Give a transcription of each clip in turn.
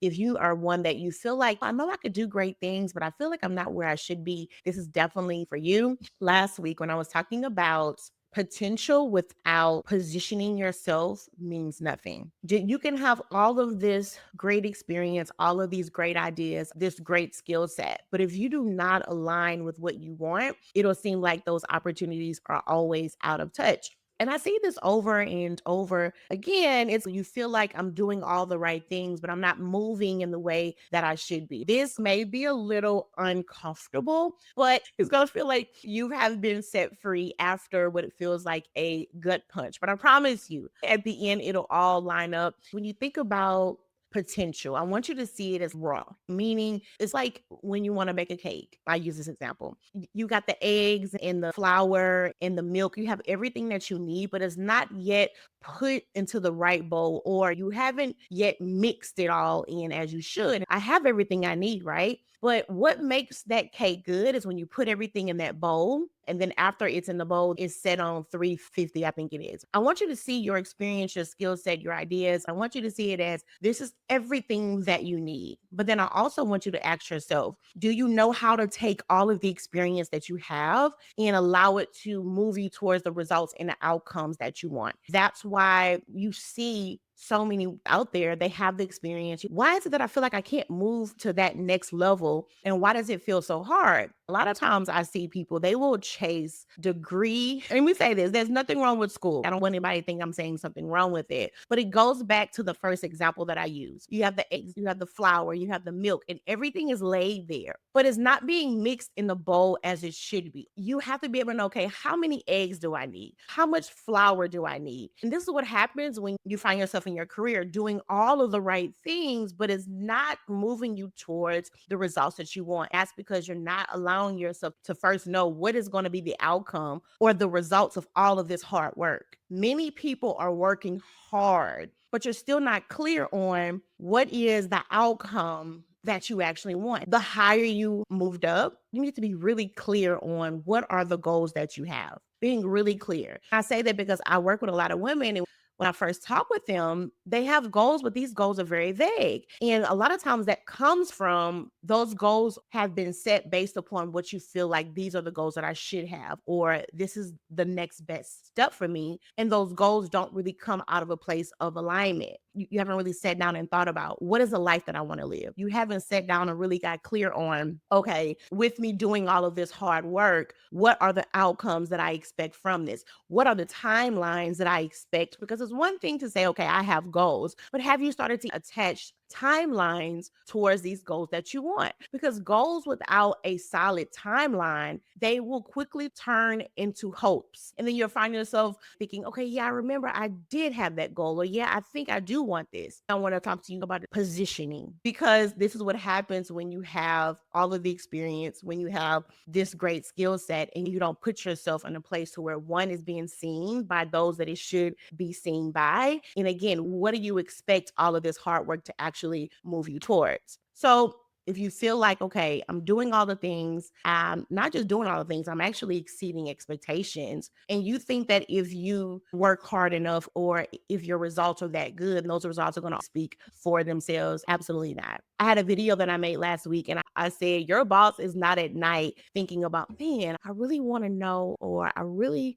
If you are one that you feel like, I know I could do great things, but I feel like I'm not where I should be, this is definitely for you. Last week, when I was talking about potential without positioning yourself means nothing. You can have all of this great experience, all of these great ideas, this great skill set. But if you do not align with what you want, it'll seem like those opportunities are always out of touch. And I see this over and over again. It's you feel like I'm doing all the right things, but I'm not moving in the way that I should be. This may be a little uncomfortable, but it's going to feel like you have been set free after what it feels like a gut punch. But I promise you, at the end, it'll all line up. When you think about potential, I want you to see it as raw, meaning it's like when you want to bake a cake. I use this example. You got the eggs and the flour and the milk. You have everything that you need, but it's not yet put into the right bowl, or you haven't yet mixed it all in as you should. I have everything I need, right? But what makes that cake good is when you put everything in that bowl, and then after it's in the bowl, it's set on 350, I think it is. I want you to see your experience, your skill set, your ideas. I want you to see it as this is everything that you need. But then I also want you to ask yourself, do you know how to take all of the experience that you have and allow it to move you towards the results and the outcomes that you want? That's why you see so many out there, they have the experience. Why is it that I feel like I can't move to that next level? And why does it feel so hard? A lot of times I see people, they will chase degree. And we say this, there's nothing wrong with school. I don't want anybody to think I'm saying something wrong with it. But it goes back to the first example that I used. You have the eggs, you have the flour, you have the milk, and everything is laid there. But it's not being mixed in the bowl as it should be. You have to be able to know, okay, how many eggs do I need? How much flour do I need? And this is what happens when you find yourself in your career doing all of the right things, but it's not moving you towards the results that you want. That's because you're not allowing yourself to first know what is going to be the outcome or the results of all of this hard work. Many people are working hard, but you're still not clear on what is the outcome that you actually want. The higher you moved up, you need to be really clear on what are the goals that you have. Being really clear. I say that because I work with a lot of women, and when I first talk with them, they have goals, but these goals are very vague. And a lot of times that comes from those goals have been set based upon what you feel like these are the goals that I should have, or this is the next best step for me. And those goals don't really come out of a place of alignment. You haven't really sat down and thought about what is the life that I want to live. You haven't sat down and really got clear on, okay, with me doing all of this hard work, what are the outcomes that I expect from this? What are the timelines that I expect? Because it's one thing to say, okay, I have goals, but have you started to attach timelines towards these goals that you want? Because goals without a solid timeline, they will quickly turn into hopes. And then you'll find yourself thinking, okay, yeah, I remember I did have that goal, or yeah, I think I do want this. I want to talk to you about positioning, because this is what happens when you have all of the experience, when you have this great skill set, and you don't put yourself in a place to where one is being seen by those that it should be seen by. And again, what do you expect all of this hard work to actually move you towards? So if you feel like, okay, I'm doing all the things, I'm not just doing all the things, I'm actually exceeding expectations. And you think that if you work hard enough, or if your results are that good, and those results are going to speak for themselves, absolutely not. I had a video that I made last week, and I said, your boss is not at night thinking about, man, I really want to know, or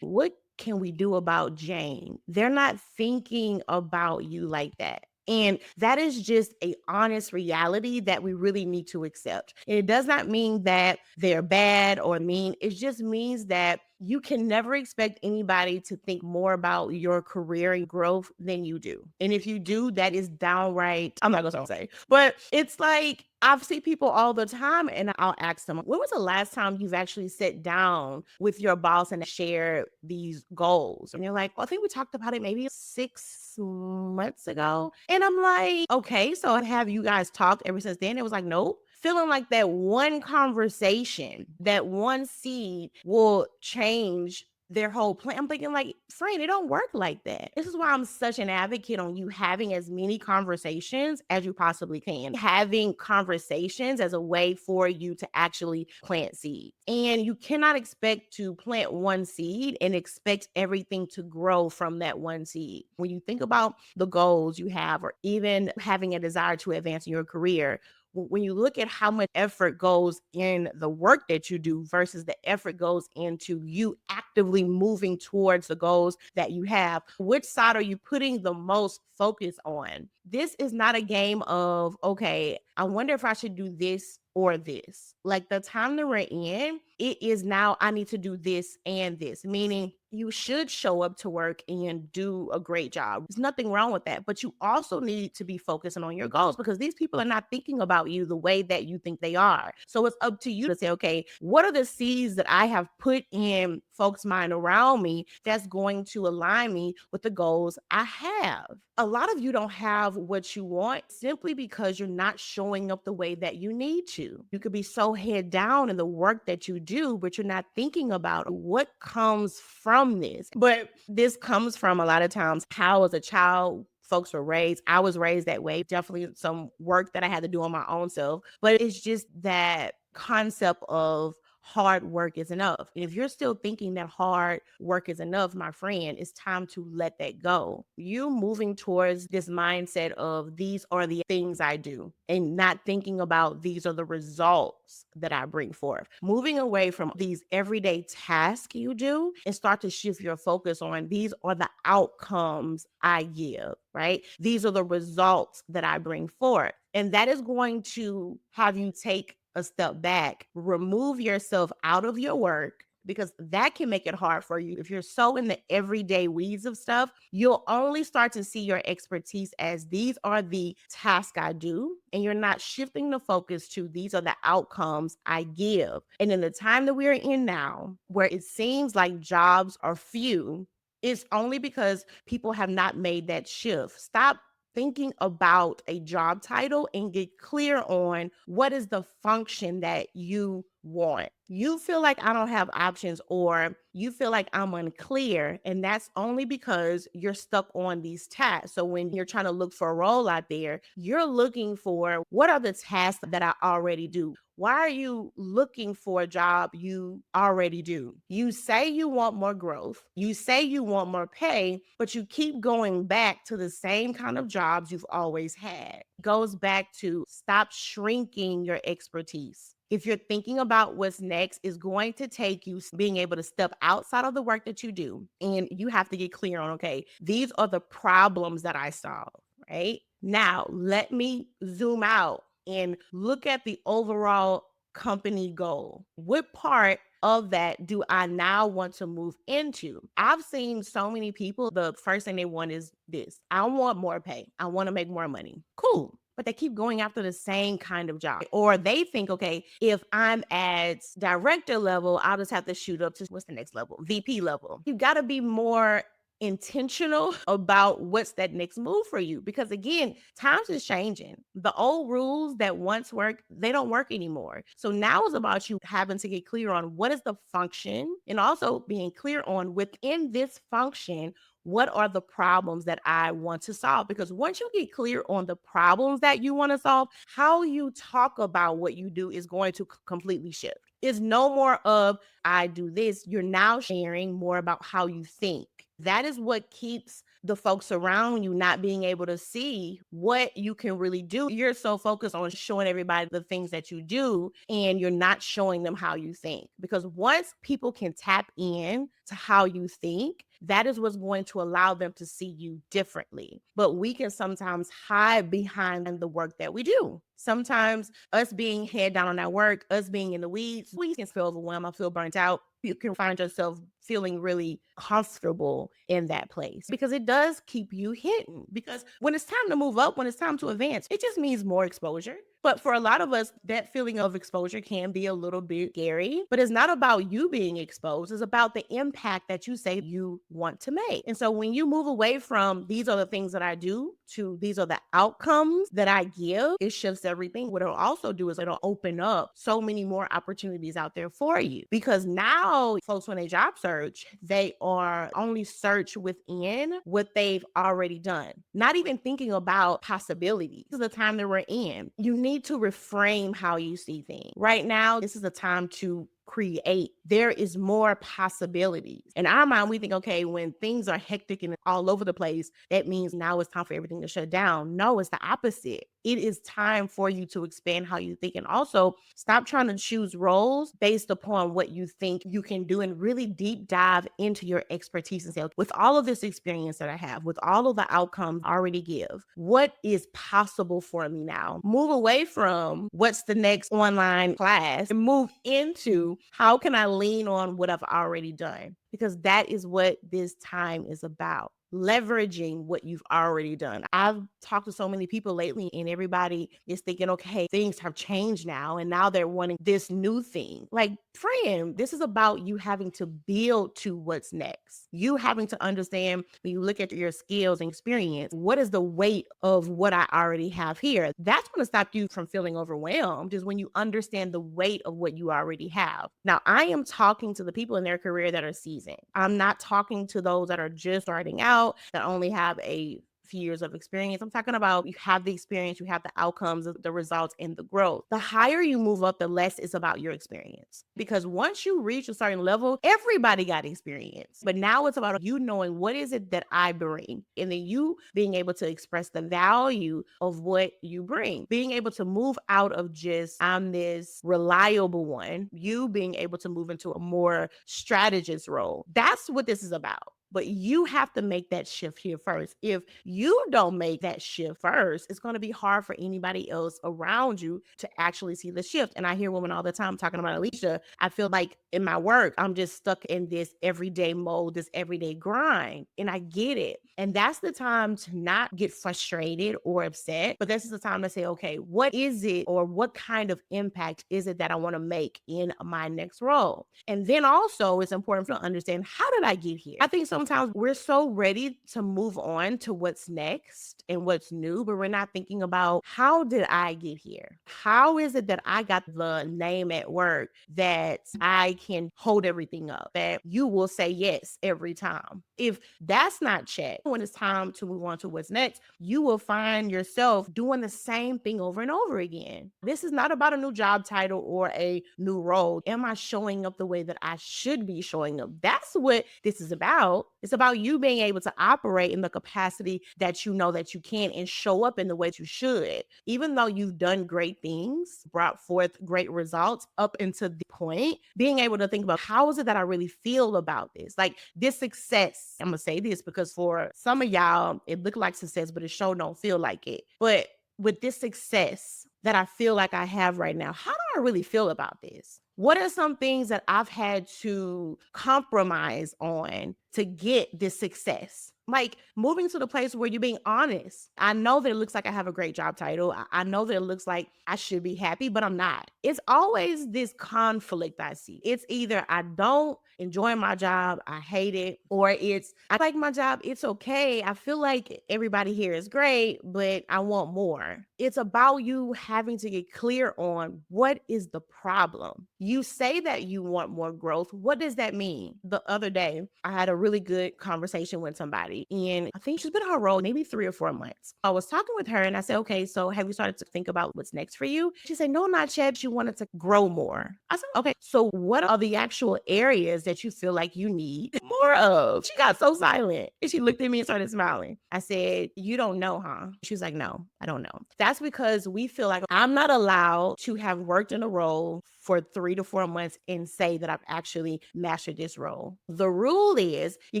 what can we do about Jane? They're not thinking about you like that. And that is just a honest reality that we really need to accept. It does not mean that they're bad or mean. It just means that you can never expect anybody to think more about your career and growth than you do. And if you do, that is downright, I'm not going to say, but it's like, I've seen people all the time, and I'll ask them, when was the last time you've actually sat down with your boss and shared these goals? And you're like, well, I think we talked about it maybe 6 months ago. And I'm like, okay, so have you guys talked ever since then? It was like, nope. Feeling like that one conversation, that one seed will change their whole plan. I'm thinking like, friend, it don't work like that. This is why I'm such an advocate on you having as many conversations as you possibly can. Having conversations as a way for you to actually plant seed. And you cannot expect to plant one seed and expect everything to grow from that one seed. When you think about the goals you have, or even having a desire to advance in your career, when you look at how much effort goes in the work that you do versus the effort goes into you actively moving towards the goals that you have, which side are you putting the most focus on? This is not a game of, okay, I wonder if I should do this or this. Like the time that we're in, it is now I need to do this and this, meaning you should show up to work and do a great job. There's nothing wrong with that, but you also need to be focusing on your goals because these people are not thinking about you the way that you think they are. So it's up to you to say, okay, what are the seeds that I have put in folks' mind around me that's going to align me with the goals I have? A lot of you don't have what you want simply because you're not showing up the way that you need to. You could be so head down in the work that you do, but you're not thinking about what comes from this. But this comes from a lot of times how, as a child, folks were raised. I was raised that way. Definitely some work that I had to do on my own self. But it's just that concept of hard work is enough. And if you're still thinking that hard work is enough, my friend, it's time to let that go. You moving towards this mindset of these are the things I do and not thinking about these are the results that I bring forth. Moving away from these everyday tasks you do and start to shift your focus on these are the outcomes I give, right? These are the results that I bring forth. And that is going to have you take a step back, remove yourself out of your work, because that can make it hard for you. If you're so in the everyday weeds of stuff, you'll only start to see your expertise as these are the tasks I do. And you're not shifting the focus to these are the outcomes I give. And in the time that we're in now, where it seems like jobs are few, it's only because people have not made that shift. Stop thinking about a job title and get clear on what is the function that you want. You feel like I don't have options, or you feel like I'm unclear, and that's only because you're stuck on these tasks. So when you're trying to look for a role out there, you're looking for what are the tasks that I already do. Why are you looking for a job you already do? You say you want more growth, you say you want more pay, but you keep going back to the same kind of jobs you've always had. Goes back to stop shrinking your expertise. If you're thinking about what's next, is going to take you being able to step outside of the work that you do. And you have to get clear on, okay, these are the problems that I solve, right? Now, let me zoom out and look at the overall company goal. What part of that do I now want to move into? I've seen so many people, the first thing they want is this: I want more pay, I want to make more money. Cool. But they keep going after the same kind of job. Or they think, okay, if I'm at director level, I'll just have to shoot up to what's the next level? VP level. You got to be more intentional about what's that next move for you, because again, times is changing. The old rules that once worked, they don't work anymore. So now it's about you having to get clear on what is the function, and also being clear on within this function, what are the problems that I want to solve? Because once you get clear on the problems that you want to solve, how you talk about what you do is going to completely shift. It's no more of I do this. You're now sharing more about how you think. That is what keeps the folks around you not being able to see what you can really do. You're so focused on showing everybody the things that you do, and you're not showing them how you think. Because once people can tap in to how you think, that is what's going to allow them to see you differently. But we can sometimes hide behind the work that we do. Sometimes us being head down on our work, us being in the weeds, we can feel overwhelmed, I feel burnt out. You can find yourself feeling really comfortable in that place, because it does keep you hidden. Because when it's time to move up, when it's time to advance, it just means more exposure. But for a lot of us, that feeling of exposure can be a little bit scary, but it's not about you being exposed. It's about the impact that you say you want to make. And so when you move away from these are the things that I do to these are the outcomes that I give, it shifts everything. What it'll also do is it'll open up so many more opportunities out there for you, because now folks, when they job search, search, they are only search within what they've already done, not even thinking about possibilities. This is the time that we're in. You need to reframe how you see things. Right now, this is the time to create. There is more possibilities. In our mind, we think, okay, when things are hectic and all over the place, that means now it's time for everything to shut down. No, it's the opposite. It is time for you to expand how you think. And also stop trying to choose roles based upon what you think you can do and really deep dive into your expertise and say, with all of this experience that I have, with all of the outcomes I already give, what is possible for me now? Move away from what's the next online class and move into how can I lean on what I've already done? Because that is what this time is about. Leveraging what you've already done. I've talked to so many people lately, and everybody is thinking, okay, things have changed now, and now they're wanting this new thing. Like, friend, this is about you having to build to what's next. You having to understand when you look at your skills and experience, what is the weight of what I already have here? That's going to stop you from feeling overwhelmed, is when you understand the weight of what you already have. Now, I am talking to the people in their career that are seasoned. I'm not talking to those that are just starting out, that only have a few years of experience. I'm talking about you have the experience, you have the outcomes, the results, and the growth. The higher you move up, the less it's about your experience. Because once you reach a certain level, everybody got experience. But now it's about you knowing what is it that I bring, and then you being able to express the value of what you bring. Being able to move out of just I'm this reliable one, you being able to move into a more strategist role. That's what this is about. But you have to make that shift here first. If you don't make that shift first, it's going to be hard for anybody else around you to actually see the shift. And I hear women all the time talking about, Alicia, I feel like in my work, I'm just stuck in this everyday mode, this everyday grind. And I get it. And that's the time to not get frustrated or upset, but this is the time to say, okay, what is it, or what kind of impact is it that I want to make in my next role? And then also it's important to understand, how did I get here? I think sometimes we're so ready to move on to what's next and what's new, but we're not thinking about, how did I get here? How is it that I got the name at work that I can hold everything up, that you will say yes every time? If that's not checked, when it's time to move on to what's next, you will find yourself doing the same thing over and over again. This is not about a new job title or a new role. Am I showing up the way that I should be showing up? That's what this is about. It's about you being able to operate in the capacity that you know that you can, and show up in the way that you should. Even though you've done great things, brought forth great results up until the point, being able to think about, how is it that I really feel about this? Like, this success, I'm gonna say this because for some of y'all, it looked like success, but it sure don't feel like it. But with this success that I feel like I have right now, how do I really feel about this? What are some things that I've had to compromise on to get this success? Like, moving to the place where you're being honest. I know that it looks like I have a great job title. I know that it looks like I should be happy, but I'm not. It's always this conflict I see. It's either I don't enjoy my job, I hate it, or it's I like my job, it's okay. I feel like everybody here is great, but I want more. It's about you having to get clear on, what is the problem? You say that you want more growth. What does that mean? The other day, I had a really good conversation with somebody, and I think she's been on her role maybe 3 or 4 months. I was talking with her and I said, okay, so have you started to think about what's next for you? She said, no, not yet. She wanted to grow more. I said, okay, so what are the actual areas that you feel like you need more of? She got so silent and she looked at me and started smiling. I said, you don't know, huh? She was like, no, I don't know. That's because we feel like I'm not allowed to have worked in a role for 3 to 4 months and say that I've actually mastered this role. The rule is you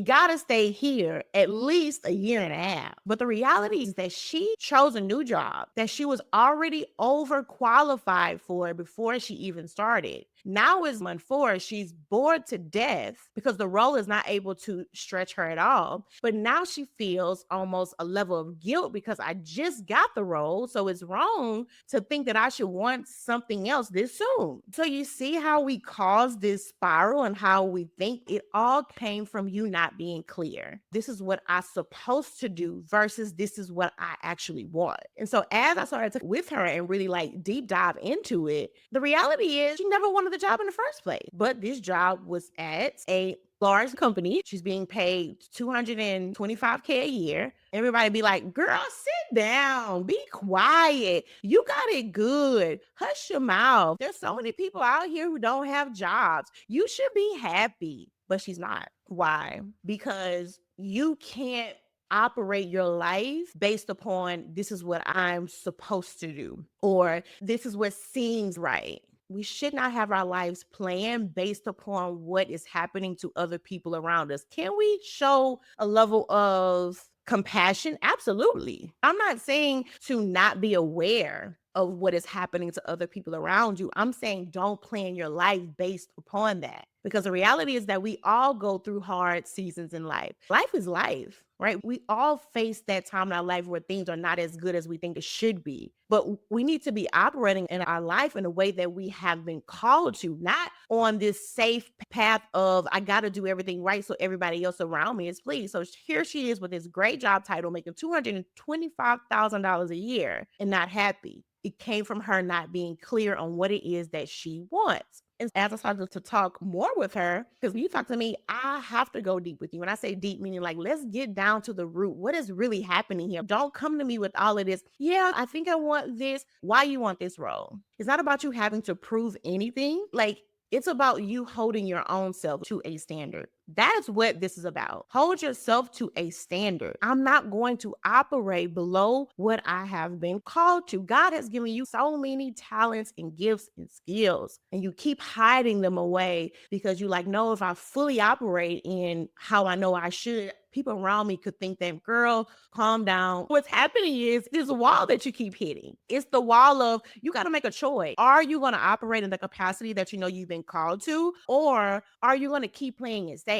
got to stay here at least a year and a half. But the reality is that she chose a new job that she was already overqualified for before she even started. Now is month 4. She's bored to death because the role is not able to stretch her at all. But now she feels almost a level of guilt because I just got the role. So it's wrong to think that I should want something else this soon. So you see how we cause this spiral and how we think it all came from you not being clear. This is what I'm supposed to do versus this is what I actually want. And so as I started to with her and really like deep dive into it, the reality is she never wanted the job in the first place. But this job was at a large company. She's being paid 225K a year. Everybody be like, girl, sit down, be quiet. You got it good. Hush your mouth. There's so many people out here who don't have jobs. You should be happy. But she's not. Why? Because you can't operate your life based upon this is what I'm supposed to do or this is what seems right. We should not have our lives planned based upon what is happening to other people around us. Can we show a level of compassion? Absolutely. I'm not saying to not be aware of what is happening to other people around you. I'm saying don't plan your life based upon that. Because the reality is that we all go through hard seasons in life. Life is life, right? We all face that time in our life where things are not as good as we think it should be. But we need to be operating in our life in a way that we have been called to, not on this safe path of, I got to do everything right so everybody else around me is pleased. So here she is with this great job title, making $225,000 a year and not happy. It came from her not being clear on what it is that she wants. And as I started to talk more with her, because when you talk to me, I have to go deep with you. When I say deep, meaning like, let's get down to the root. What is really happening here? Don't come to me with all of this. Yeah, I think I want this. Why you want this role? It's not about you having to prove anything. Like, it's about you holding your own self to a standard. That's what this is about. Hold yourself to a standard. I'm not going to operate below what I have been called to. God has given you so many talents and gifts and skills, and you keep hiding them away because you like, no, if I fully operate in how I know I should, people around me could think that, girl, calm down. What's happening is there's a wall that you keep hitting. It's the wall of you got to make a choice. Are you going to operate in the capacity that you know you've been called to, or are you going to keep playing it safe?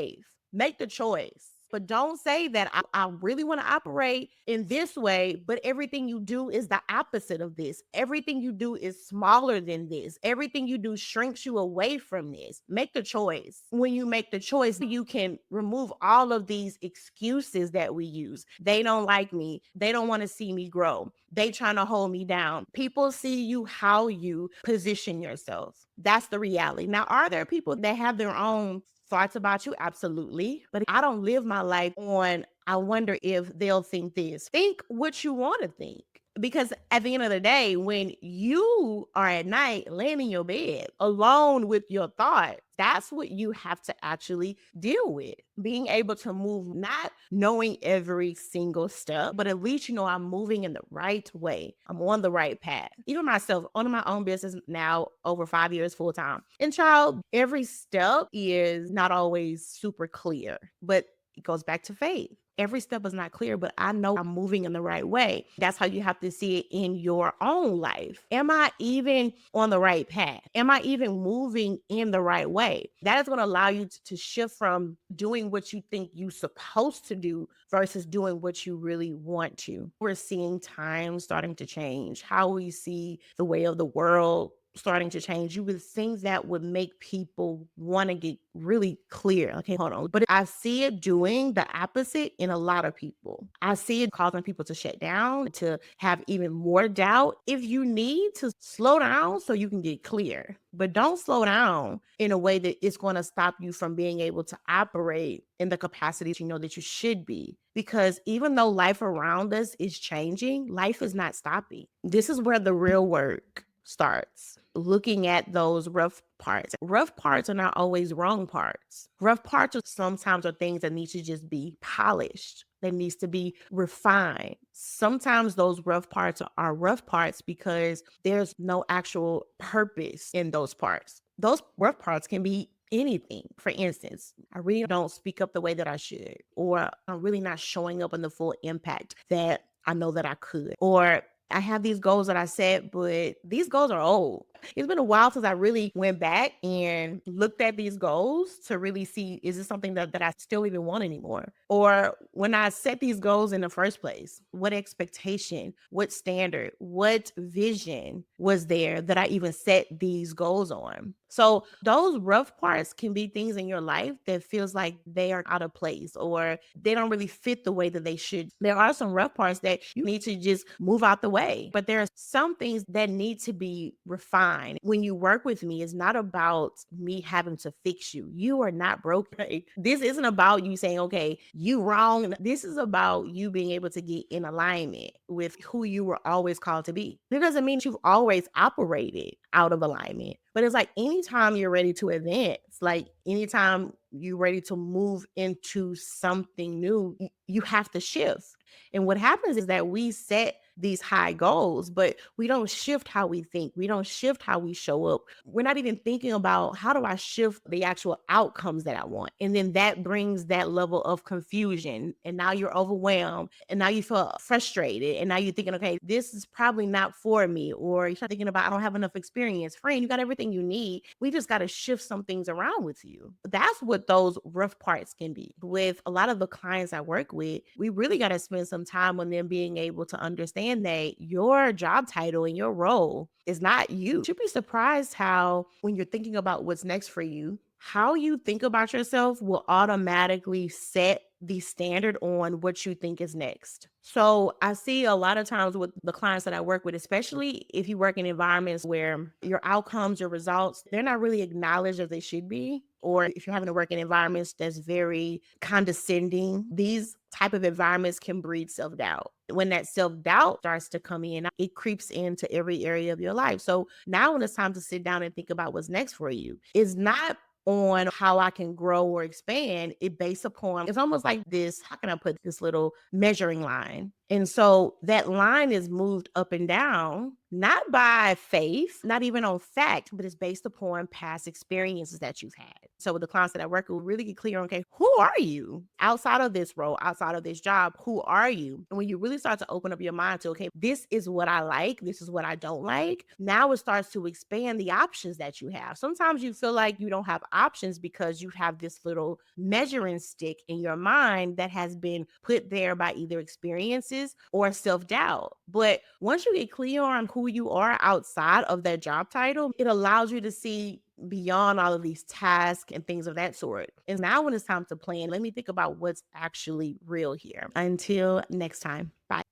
Make the choice. But don't say that I really want to operate in this way, but everything you do is the opposite of this. Everything you do is smaller than this. Everything you do shrinks you away from this. Make the choice. When you make the choice, you can remove all of these excuses that we use. They don't like me. They don't want to see me grow. They trying to hold me down. People see you how you position yourself. That's the reality. Now, are there people that have their own thoughts about you? Absolutely. But I don't live my life on, I wonder if they'll think this. Think what you want to think. Because at the end of the day, when you are at night laying in your bed alone with your thoughts, that's what you have to actually deal with. Being able to move, not knowing every single step, but at least you know I'm moving in the right way. I'm on the right path. Even myself, owning my own business now over 5 years full time. And child, every step is not always super clear, but it goes back to faith. Every step is not clear, but I know I'm moving in the right way. That's how you have to see it in your own life. Am I even on the right path? Am I even moving in the right way? That is going to allow you to shift from doing what you think you're supposed to do versus doing what you really want to. We're seeing times starting to change, how we see the way of the world starting to change. You would think that would make people want to get really clear. Okay, hold on. But I see it doing the opposite in a lot of people. I see it causing people to shut down, to have even more doubt. If you need to slow down so you can get clear, but don't slow down in a way that it's going to stop you from being able to operate in the capacity you know that you should be. Because even though life around us is changing, life is not stopping. This is where the real work starts. Looking at those rough parts. Rough parts are not always wrong parts. Rough parts are sometimes are things that need to just be polished. That needs to be refined. Sometimes those rough parts are rough parts because there's no actual purpose in those parts. Those rough parts can be anything. For instance, I really don't speak up the way that I should, or I'm really not showing up in the full impact that I know that I could, or I have these goals that I set, but these goals are old. It's been a while since I really went back and looked at these goals to really see, is this something that I still even want anymore? Or when I set these goals in the first place, what expectation, what standard, what vision was there that I even set these goals on? So those rough parts can be things in your life that feels like they are out of place or they don't really fit the way that they should. There are some rough parts that you need to just move out the way, but there are some things that need to be refined fine. When you work with me, it's not about me having to fix you. You are not broken. Right? This isn't about you saying, okay, you wrong. This is about you being able to get in alignment with who you were always called to be. It doesn't mean you've always operated out of alignment, but it's like anytime you're ready to advance, like anytime you're ready to move into something new, you have to shift. And what happens is that we set these high goals, but we don't shift how we think. We don't shift how we show up. We're not even thinking about how do I shift the actual outcomes that I want. And then that brings that level of confusion. And now you're overwhelmed. And now you feel frustrated. And now you're thinking, okay, this is probably not for me. Or you start thinking about, I don't have enough experience. Friend, you got everything you need. We just got to shift some things around with you. That's what those rough parts can be. With a lot of the clients I work with, we really got to spend some time on them being able to understand that your job title and your role is not you. You should be surprised how, when you're thinking about what's next for you, how you think about yourself will automatically set the standard on what you think is next. So I see a lot of times with the clients that I work with, especially if you work in environments where your outcomes, your results, they're not really acknowledged as they should be, or if you're having to work in environments that's very condescending, these type of environments can breed self-doubt. When that self-doubt starts to come in, it creeps into every area of your life. So now when it's time to sit down and think about what's next for you, it's not on how I can grow or expand. It based upon, it's almost like this, how can I put this little measuring line? And so that line is moved up and down, not by faith, not even on fact, but it's based upon past experiences that you've had. So with the clients that I work with, really get clear on, okay, who are you outside of this role, outside of this job? Who are you? And when you really start to open up your mind to, okay, this is what I like, this is what I don't like, now it starts to expand the options that you have. Sometimes you feel like you don't have options because you have this little measuring stick in your mind that has been put there by either experiences or self-doubt. But once you get clear on who you are outside of that job title, it allows you to see beyond all of these tasks and things of that sort. And now when it's time to plan, let me think about what's actually real here. Until next time. Bye.